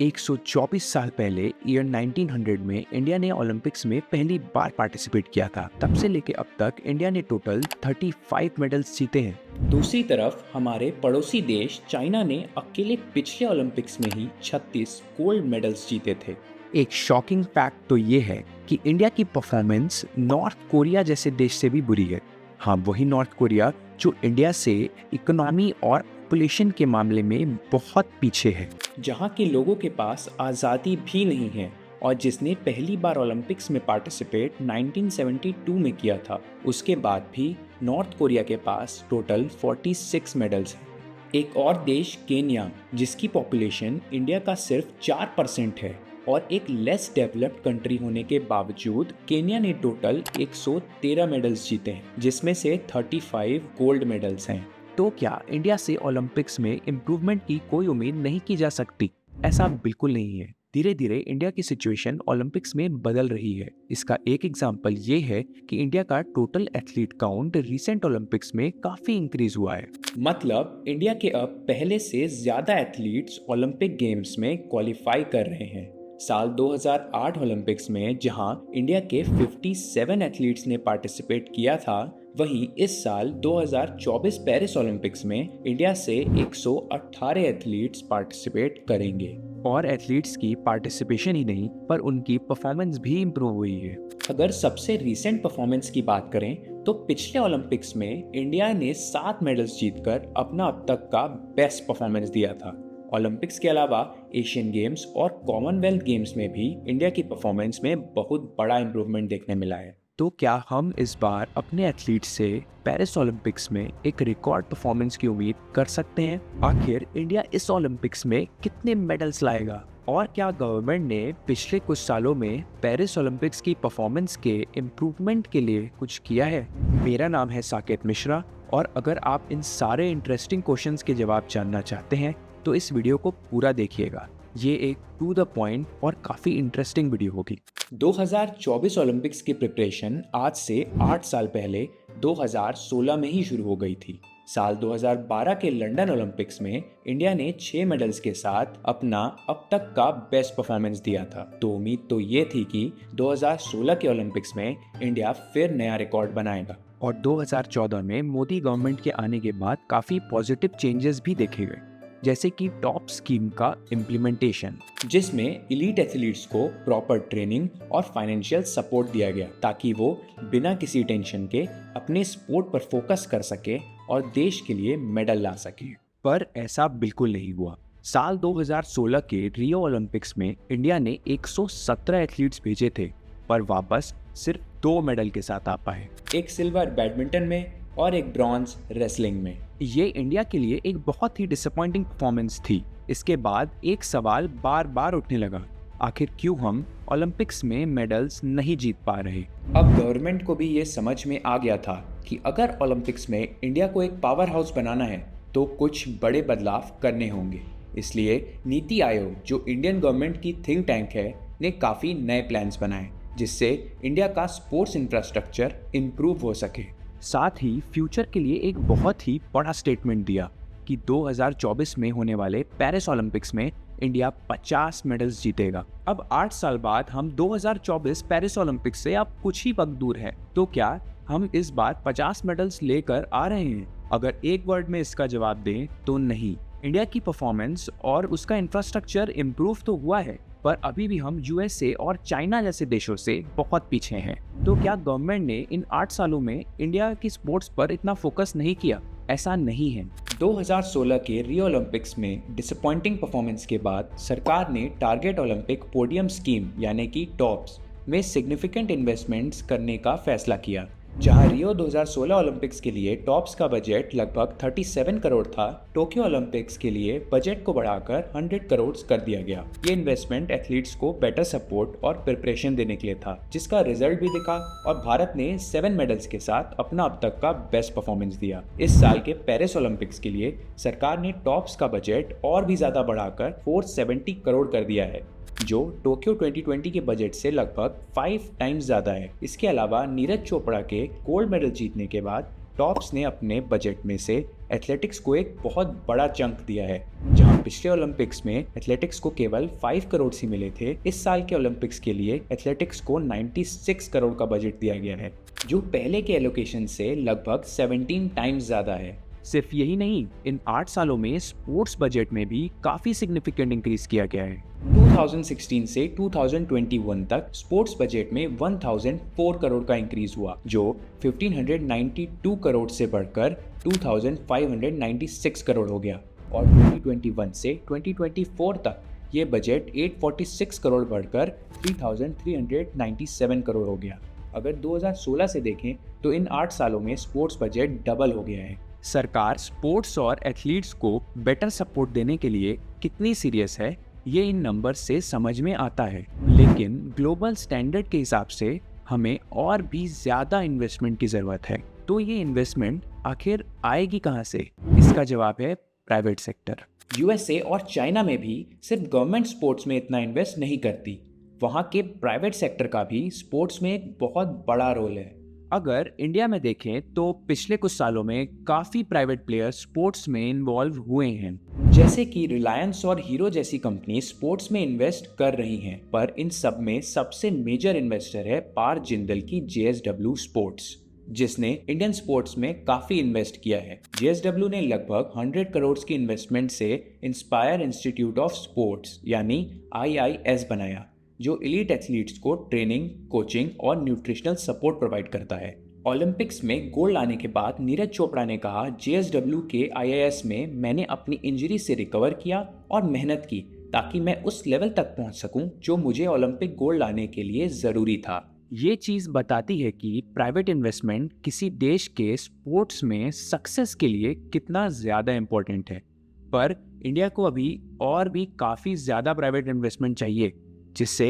124 साल पहले ईयर 1900 में इंडिया ने ओलंपिक्स में पहली बार पार्टिसिपेट किया था। तब से लेके अब तक इंडिया ने टोटल 35 मेडल्स जीते हैं। दूसरी तरफ हमारे पड़ोसी देश चाइना ने अकेले पिछले ओलंपिक्स में ही 36 गोल्ड मेडल्स जीते थे। एक शॉकिंग फैक्ट तो ये है कि इंडिया की परफॉर्मेंस नॉर्थ कोरिया जैसे देश से भी बुरी है। हाँ, वही नॉर्थ कोरिया जो इंडिया से इकोनॉमी और पॉपुलेशन के मामले में बहुत पीछे है, जहाँ के लोगों के पास आज़ादी भी नहीं है और जिसने पहली बार ओलंपिक्स में पार्टिसिपेट 1972 में किया था। उसके बाद भी नॉर्थ कोरिया के पास टोटल 46 मेडल्स हैं। एक और देश केन्या, जिसकी पॉपुलेशन इंडिया का सिर्फ 4% है और एक लेस डेवलप्ड कंट्री होने के बावजूद केन्या ने टोटल 113 मेडल्स जीते हैं, जिसमें से 35 गोल्ड मेडल्स हैं। तो क्या इंडिया से ओलंपिक्स में इम्प्रूवमेंट की कोई उम्मीद नहीं की जा सकती? ऐसा बिल्कुल नहीं है। धीरे धीरे इंडिया की सिचुएशन ओलंपिक्स में बदल रही है। इसका एक एग्जांपल ये है कि इंडिया का total athlete count recent Olympics में काफी इंक्रीज हुआ है। मतलब इंडिया के अब पहले से ज्यादा एथलीट्स ओलंपिक गेम्स में क्वालिफाई कर रहे हैं। साल 2008 ओलंपिक्स में जहां इंडिया के 57 एथलीट्स ने पार्टिसिपेट किया था, वहीं इस साल 2024 पेरिस ओलंपिक्स में इंडिया से 118 एथलीट्स पार्टिसिपेट करेंगे। और एथलीट्स की पार्टिसिपेशन ही नहीं पर उनकी परफॉर्मेंस भी इम्प्रूव हुई है। अगर सबसे रीसेंट परफॉर्मेंस की बात करें तो पिछले ओलंपिक्स में इंडिया ने 7 मेडल्स जीतकर अपना अब तक का बेस्ट परफॉर्मेंस दिया था। ओलंपिक्स के अलावा एशियन गेम्स और कॉमनवेल्थ गेम्स में भी इंडिया की परफॉर्मेंस में बहुत बड़ा इम्प्रूवमेंट देखने मिला है। तो क्या हम इस बार अपने एथलीट से पेरिस ओलंपिक्स में एक रिकॉर्ड परफॉर्मेंस की उम्मीद कर सकते हैं? आखिर इंडिया इस ओलंपिक्स में कितने मेडल्स लाएगा? और क्या गवर्नमेंट ने पिछले कुछ सालों में पेरिस ओलंपिक्स की परफॉर्मेंस के इम्प्रूवमेंट के लिए कुछ किया है? मेरा नाम है साकेत मिश्रा और अगर आप इन सारे इंटरेस्टिंग क्वेश्चंस के जवाब जानना चाहते हैं तो इस वीडियो को पूरा देखिएगा। ये एक टू द पॉइंट और काफ़ी इंटरेस्टिंग वीडियो होगी। 2024 ओलंपिक्स की प्रिपरेशन आज से 8 साल पहले 2016 में ही शुरू हो गई थी। साल 2012 के लंदन ओलंपिक्स में इंडिया ने 6 मेडल्स के साथ अपना अब तक का बेस्ट परफॉर्मेंस दिया था। तो उम्मीद तो ये थी कि 2016 के ओलंपिक्स में इंडिया फिर नया रिकॉर्ड बनाएगा। और 2014 में मोदी गवर्नमेंट के आने के बाद काफ़ी पॉजिटिव चेंजेस भी देखे गए, जैसे कि टॉप स्कीम का इम्प्लीमेंटेशन, जिसमें इलीट एथलीट्स को प्रॉपर ट्रेनिंग और फाइनेंशियल सपोर्ट दिया गया ताकि वो बिना किसी टेंशन के अपने स्पोर्ट पर फोकस कर सके और देश के लिए मेडल ला सके। पर ऐसा बिल्कुल नहीं हुआ। साल 2016 के रियो ओलंपिक्स में इंडिया ने 117 एथलीट्स भेजे थे पर वापस सिर्फ 2 मेडल के साथ आ पाए, एक सिल्वर बैडमिंटन में और एक ब्रॉन्ज रेसलिंग में। ये इंडिया के लिए एक बहुत ही डिसअपॉइंटिंग परफॉर्मेंस थी। इसके बाद एक सवाल बार बार उठने लगा, आखिर क्यों हम ओलंपिक्स में मेडल्स नहीं जीत पा रहे? अब गवर्नमेंट को भी ये समझ में आ गया था कि अगर ओलंपिक्स में इंडिया को एक पावर हाउस बनाना है तो कुछ बड़े बदलाव करने होंगे। इसलिए नीति आयोग, जो इंडियन गवर्नमेंट की थिंक टैंक है, ने काफ़ी नए प्लान्स बनाए जिससे इंडिया का स्पोर्ट्स इंफ्रास्ट्रक्चर इम्प्रूव हो सके। साथ ही फ्यूचर के लिए एक बहुत ही बड़ा स्टेटमेंट दिया कि 2024 में होने वाले पेरिस ओलंपिक्स में इंडिया 50 मेडल्स जीतेगा। अब 8 साल बाद हम 2024 पेरिस ओलंपिक्स से अब कुछ ही वक्त दूर है। तो क्या हम इस बार 50 मेडल्स लेकर आ रहे हैं? अगर एक वर्ड में इसका जवाब दें तो नहीं। इंडिया की परफॉर्मेंस और उसका इंफ्रास्ट्रक्चर इम्प्रूव तो हुआ है पर अभी भी हम यूएसए और चाइना जैसे देशों से बहुत पीछे हैं। तो क्या गवर्नमेंट ने इन 8 सालों में इंडिया की स्पोर्ट्स पर इतना फोकस नहीं किया? ऐसा नहीं है। 2016 के रियो ओलंपिक्स में डिसअपॉइंटिंग परफॉर्मेंस के बाद सरकार ने टारगेट ओलंपिक पोडियम स्कीम यानी कि टॉप्स में सिग्निफिकेंट इन्वेस्टमेंट्स करने का फैसला किया। जहां रियो 2016 ओलंपिक्स के लिए टॉप्स का बजट लगभग 37 करोड़ था, टोक्यो ओलंपिक्स के लिए बजट को बढ़ाकर 100 करोड़ कर दिया गया। ये इन्वेस्टमेंट एथलीट्स को बेटर सपोर्ट और प्रिपरेशन देने के लिए था, जिसका रिजल्ट भी दिखा और भारत ने 7 मेडल्स के साथ अपना अब तक का बेस्ट परफॉर्मेंस दिया। इस साल के पेरिस ओलंपिक्स के लिए सरकार ने टॉप्स का बजट और भी ज्यादा बढ़ाकर 470 करोड़ कर दिया है, जो टोक्यो 2020 के बजट से लगभग 5 टाइम्स ज़्यादा है। इसके अलावा नीरज चोपड़ा के गोल्ड मेडल जीतने के बाद टॉप्स ने अपने बजट में से एथलेटिक्स को एक बहुत बड़ा चंक दिया है। जहां पिछले ओलंपिक्स में एथलेटिक्स को केवल 5 करोड़ ही मिले थे, इस साल के ओलंपिक्स के लिए एथलेटिक्स को 96 करोड़ का बजट दिया गया है, जो पहले के एलोकेशन से लगभग 17 टाइम्स ज़्यादा है। सिर्फ यही नहीं, इन 8 सालों में स्पोर्ट्स बजट में भी काफ़ी सिग्निफिकेंट इंक्रीज किया गया है। 2016 से 2021 तक स्पोर्ट्स बजट में 1004 करोड़ का इंक्रीज हुआ, जो 1592 करोड़ से बढ़कर 2596 करोड़ हो गया। और 2021 से 2024 तक ये बजट 846 करोड़ बढ़कर 3397 करोड़ हो गया। अगर 2016 से देखें तो इन 8 सालों में स्पोर्ट्स बजट डबल हो गया है। सरकार स्पोर्ट्स और एथलीट्स को बेटर सपोर्ट देने के लिए कितनी सीरियस है, ये इन नंबर से समझ में आता है। लेकिन ग्लोबल स्टैंडर्ड के हिसाब से हमें और भी ज़्यादा इन्वेस्टमेंट की ज़रूरत है। तो ये इन्वेस्टमेंट आखिर आएगी कहाँ से? इसका जवाब है प्राइवेट सेक्टर। यूएसए और चाइना में भी सिर्फ गवर्नमेंट स्पोर्ट्स में इतना इन्वेस्ट नहीं करती, वहाँ के प्राइवेट सेक्टर का भी स्पोर्ट्स में एक बहुत बड़ा रोल है। अगर इंडिया में देखें तो पिछले कुछ सालों में काफ़ी प्राइवेट प्लेयर्स स्पोर्ट्स में इन्वॉल्व हुए हैं। जैसे कि रिलायंस और हीरो जैसी कंपनी स्पोर्ट्स में इन्वेस्ट कर रही हैं, पर इन सब में सबसे मेजर इन्वेस्टर है पार जिंदल की JSW स्पोर्ट्स, जिसने इंडियन स्पोर्ट्स में काफ़ी इन्वेस्ट किया है। JSW ने लगभग 100 करोड़ की इन्वेस्टमेंट से इंस्पायर इंस्टीट्यूट ऑफ स्पोर्ट्स यानी IIS बनाया, जो एलीट एथलीट्स को ट्रेनिंग, कोचिंग और न्यूट्रिशनल सपोर्ट प्रोवाइड करता है। ओलंपिक्स में गोल्ड लाने के बाद नीरज चोपड़ा ने कहा, JSW के IIS में मैंने अपनी इंजरी से रिकवर किया और मेहनत की ताकि मैं उस लेवल तक पहुंच सकूं जो मुझे ओलंपिक गोल्ड लाने के लिए ज़रूरी था। ये चीज़ बताती है कि प्राइवेट इन्वेस्टमेंट किसी देश के स्पोर्ट्स में सक्सेस के लिए कितना ज़्यादा इम्पोर्टेंट है। पर इंडिया को अभी और भी काफ़ी ज़्यादा प्राइवेट इन्वेस्टमेंट चाहिए, जिससे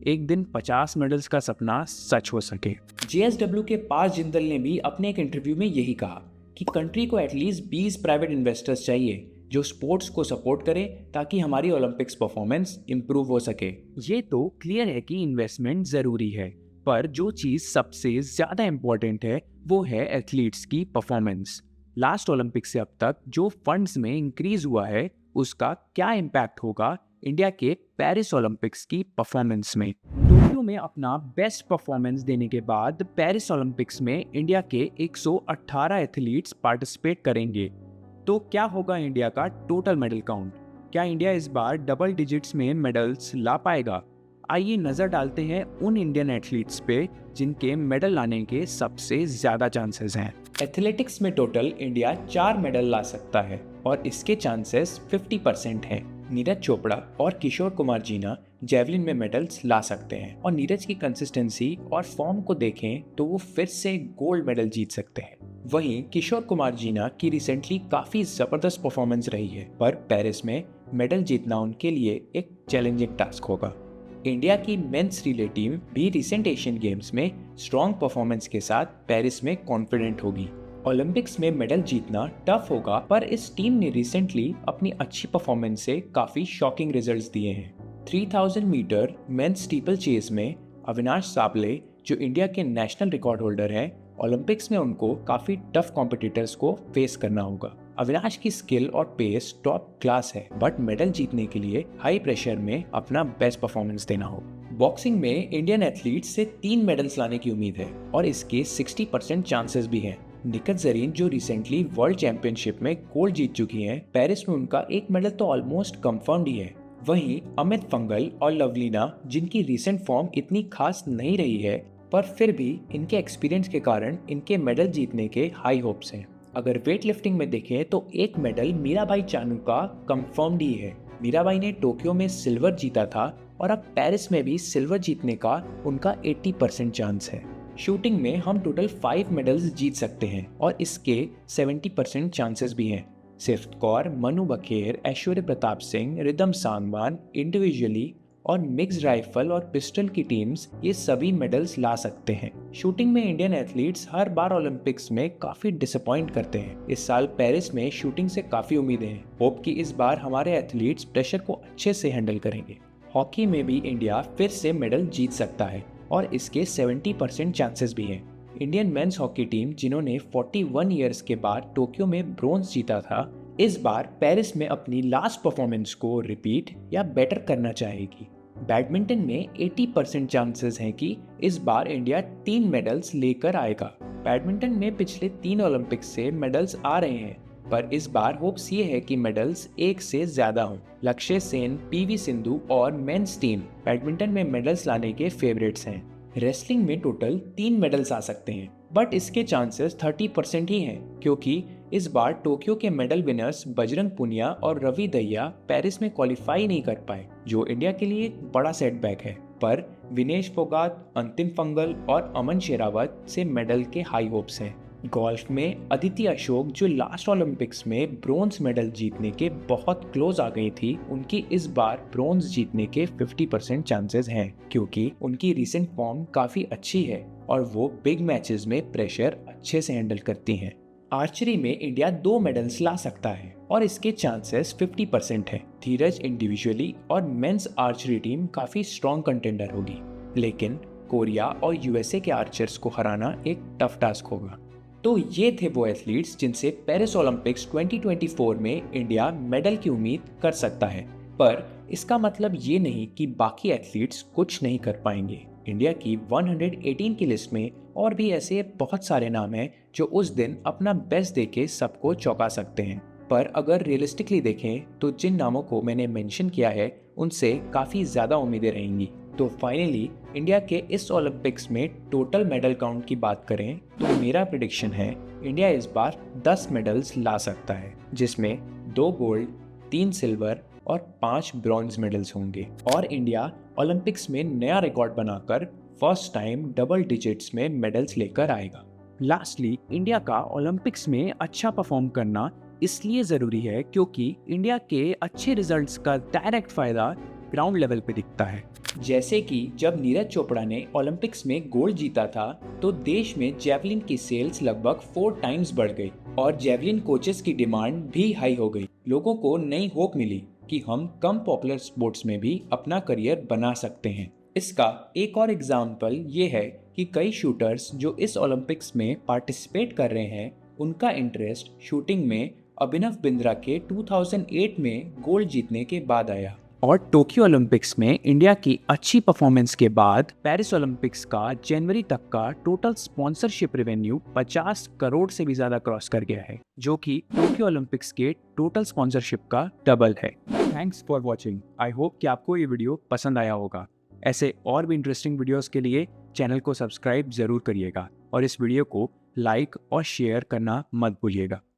एक दिन 50 मेडल्स का सपना सच हो सके। JSW के पार जिंदल ने भी अपने एक इंटरव्यू में यही कहा कि कंट्री को एटलीस्ट 20 प्राइवेट इन्वेस्टर्स चाहिए जो स्पोर्ट्स को सपोर्ट करे ताकि हमारी ओलंपिक्स परफॉर्मेंस इंप्रूव हो सके। ये तो क्लियर है कि इन्वेस्टमेंट ज़रूरी है, पर जो चीज़ सबसे ज़्यादा इम्पोर्टेंट है वो है एथलीट्स की परफॉर्मेंस। लास्ट ओलंपिक्स से अब तक जो फंड्स में इंक्रीज हुआ है उसका क्या इम्पैक्ट होगा इंडिया के पेरिस ओलंपिक्स की परफॉर्मेंस में। टोक्यो में अपना बेस्ट परफॉर्मेंस देने के बाद पेरिस ओलंपिक्स में इंडिया के 118 एथलीट्स पार्टिसिपेट करेंगे। तो क्या होगा इंडिया का टोटल मेडल काउंट? क्या इंडिया इस बार डबल डिजिट्स में मेडल्स ला पाएगा? आइए नज़र डालते हैं उन इंडियन एथलीट्स पे जिनके मेडल लाने के सबसे ज़्यादा चांसेस हैं। एथलेटिक्स में टोटल इंडिया 4 मेडल ला सकता है और इसके चांसेस 50% हैं। नीरज चोपड़ा और किशोर कुमार जीना जेवलिन में मेडल्स ला सकते हैं और नीरज की कंसिस्टेंसी और फॉर्म को देखें तो वो फिर से गोल्ड मेडल जीत सकते हैं। वहीं किशोर कुमार जीना की रिसेंटली काफ़ी ज़बरदस्त परफॉर्मेंस रही है, पर पेरिस में मेडल जीतना उनके लिए एक चैलेंजिंग टास्क होगा। इंडिया की मेंस रिले टीम भी रिसेंट एशियन गेम्स में स्ट्रॉन्ग परफॉर्मेंस के साथ पेरिस में कॉन्फिडेंट होगी। ओलंपिक्स में मेडल जीतना टफ होगा, पर इस टीम ने रिसेंटली अपनी अच्छी परफॉर्मेंस से काफ़ी शॉकिंग रिजल्ट्स दिए हैं। 3000 मीटर मेंस स्टीपल चेस में अविनाश साबले, जो इंडिया के नेशनल रिकॉर्ड होल्डर हैं, ओलंपिक्स में उनको काफ़ी टफ कॉम्पिटिटर्स को फेस करना होगा। अविनाश की स्किल और पेस टॉप क्लास है, बट मेडल जीतने के लिए हाई प्रेशर में अपना बेस्ट परफॉर्मेंस देना होगा। बॉक्सिंग में इंडियन एथलीट्स से 3 मेडल्स लाने की उम्मीद है और इसके 60% चांसेस भी हैं। निखत जरीन, जो रिसेंटली वर्ल्ड चैंपियनशिप में गोल्ड जीत चुकी हैं, पेरिस में उनका एक मेडल तो ऑलमोस्ट कंफर्म्ड ही है। वहीं अमित फंगल और लवलीना, जिनकी रिसेंट फॉर्म इतनी खास नहीं रही है, पर फिर भी इनके एक्सपीरियंस के कारण इनके मेडल जीतने के हाई होप्स हैं। अगर वेट लिफ्टिंग में देखें तो एक मेडल मीराबाई चानू का कंफर्म्ड ही है। मीराबाई ने टोक्यो में सिल्वर जीता था और अब पेरिस में भी सिल्वर जीतने का उनका 80% चांस है। शूटिंग में हम टोटल 5 मेडल्स जीत सकते हैं और इसके 70% चांसेस भी हैं। सिफ्त कौर, मनु बखेर, ऐश्वर्य प्रताप सिंह, रिदम सांगवान इंडिविजुअली और मिक्स्ड राइफल और पिस्टल की टीम्स ये सभी मेडल्स ला सकते हैं। शूटिंग में इंडियन एथलीट्स हर बार ओलंपिक्स में काफ़ी डिसअपॉइंट करते हैं। इस साल पेरिस में शूटिंग से काफ़ी उम्मीदें हैं। होप कि इस बार हमारे एथलीट्स प्रेशर को अच्छे से हैंडल करेंगे। हॉकी में भी इंडिया फिर से मेडल जीत सकता है और इसके 70% चांसेस भी हैं। इंडियन मेंस हॉकी टीम, जिन्होंने 41 इयर्स के बाद टोक्यो में ब्रोंज जीता था, इस बार पेरिस में अपनी लास्ट परफॉर्मेंस को रिपीट या बेटर करना चाहेगी। बैडमिंटन में 80% चांसेस हैं कि इस बार इंडिया 3 मेडल्स लेकर आएगा। बैडमिंटन में पिछले 3 ओलंपिक्स से मेडल्स आ रहे हैं, पर इस बार होप्स ये है कि मेडल्स एक से ज्यादा हों। लक्ष्य सेन, पीवी सिंधु और मेंस टीम बैडमिंटन में मेडल्स लाने के फेवरेट्स हैं। रेसलिंग में टोटल 3 मेडल्स आ सकते हैं, बट इसके चांसेस 30% ही हैं, क्योंकि इस बार टोक्यो के मेडल विनर्स बजरंग पुनिया और रवि दहिया पेरिस में क्वालिफाई नहीं कर पाए, जो इंडिया के लिए एक बड़ा सेटबैक है। पर विनेश फोगाट, अंतिम फंगल और अमन शेरावत से मेडल के हाई होप्स हैं। गोल्फ में अदिति अशोक, जो लास्ट ओलंपिक्स में ब्रोंज मेडल जीतने के बहुत क्लोज आ गई थी, उनकी इस बार ब्रोंज जीतने के 50% चांसेस हैं, क्योंकि उनकी रिसेंट फॉर्म काफ़ी अच्छी है और वो बिग मैचेस में प्रेशर अच्छे से हैंडल करती हैं। आर्चरी में इंडिया 2 मेडल्स ला सकता है और इसके चांसेस 50% है। धीरज इंडिविजुअली और मेंस आर्चरी टीम काफ़ी स्ट्रॉन्ग कंटेंडर होगी, लेकिन कोरिया और यूएसए के आर्चर्स को हराना एक टफ टास्क होगा। तो ये थे वो एथलीट्स जिनसे पेरिस ओलंपिक्स 2024 में इंडिया मेडल की उम्मीद कर सकता है। पर इसका मतलब ये नहीं कि बाकी एथलीट्स कुछ नहीं कर पाएंगे। इंडिया की 118 की लिस्ट में और भी ऐसे बहुत सारे नाम हैं जो उस दिन अपना बेस्ट देके सबको चौंका सकते हैं। पर अगर रियलिस्टिकली देखें तो जिन नामों को मैंने मेंशन किया है, उनसे काफ़ी ज़्यादा उम्मीदें रहेंगी। तो फाइनली इंडिया के इस ओलंपिक्स में टोटल मेडल काउंट की बात करें तो मेरा प्रेडिक्शन है इंडिया इस बार 10 मेडल्स ला सकता है, जिसमें 2 गोल्ड, 3 सिल्वर और 5 ब्रॉन्ज मेडल्स होंगे, और इंडिया ओलंपिक्स में नया रिकॉर्ड बनाकर फर्स्ट टाइम डबल डिजिट्स में मेडल्स लेकर आएगा। लास्टली, इंडिया का ओलंपिक्स में अच्छा परफॉर्म करना इसलिए ज़रूरी है क्योंकि इंडिया के अच्छे रिजल्ट्स का डायरेक्ट फ़ायदा ग्राउंड लेवल पे दिखता है। जैसे कि जब नीरज चोपड़ा ने ओलंपिक्स में गोल्ड जीता था, तो देश में जेवलिन की सेल्स लगभग 4 टाइम्स बढ़ गई और जेवलिन कोचेस की डिमांड भी हाई हो गई। लोगों को नई होप मिली कि हम कम पॉपुलर स्पोर्ट्स में भी अपना करियर बना सकते हैं। इसका एक और एग्जाम्पल ये है कि कई शूटर्स जो इस ओलंपिक्स में पार्टिसिपेट कर रहे हैं, उनका इंटरेस्ट शूटिंग में अभिनव बिंद्रा के 2008 में गोल्ड जीतने के बाद आया। और टोक्यो ओलंपिक्स में इंडिया की अच्छी परफॉर्मेंस के बाद पेरिस ओलंपिक्स का जनवरी तक का टोटल स्पॉन्सरशिप रेवेन्यू 50 करोड़ से भी ज़्यादा क्रॉस कर गया है, जो कि टोक्यो ओलंपिक्स के टोटल स्पॉन्सरशिप का डबल है। Thanks for watching. I hope कि आपको ये वीडियो पसंद आया होगा। ऐसे और भी इंटरेस्टिंग वीडियोस के लिए चैनल को सब्सक्राइब ज़रूर करिएगा और इस वीडियो को लाइक और शेयर करना मत भूलिएगा।